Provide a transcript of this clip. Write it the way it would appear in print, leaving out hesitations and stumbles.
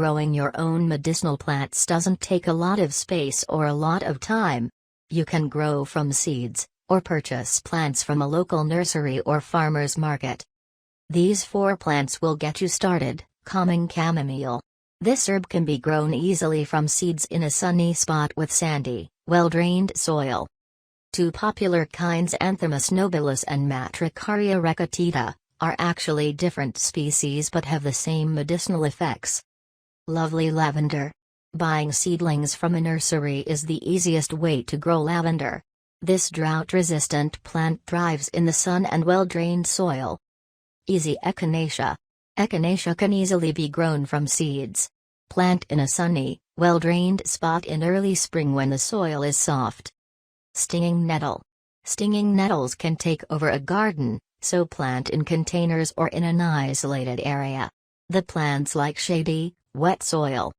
growing your own medicinal plants doesn't take a lot of space or a lot of time. You can grow from seeds, or purchase plants from a local nursery or farmer's market. These 4 plants will get you started. Common chamomile. This herb can be grown easily from seeds in a sunny spot with sandy, well-drained soil. 2 popular kinds, Anthemis nobilis and Matricaria recutita, are actually different species but have the same medicinal effects. Lovely lavender. Buying seedlings from a nursery is the easiest way to grow lavender. This drought-resistant plant thrives in the sun and well-drained soil. Easy. Echinacea. Echinacea can easily be grown from seeds. Plant in a sunny, well-drained spot in early spring when the soil is soft. Stinging nettle. Stinging nettles can take over a garden, so plant in containers or in an isolated area. The plants like shady, wet soil.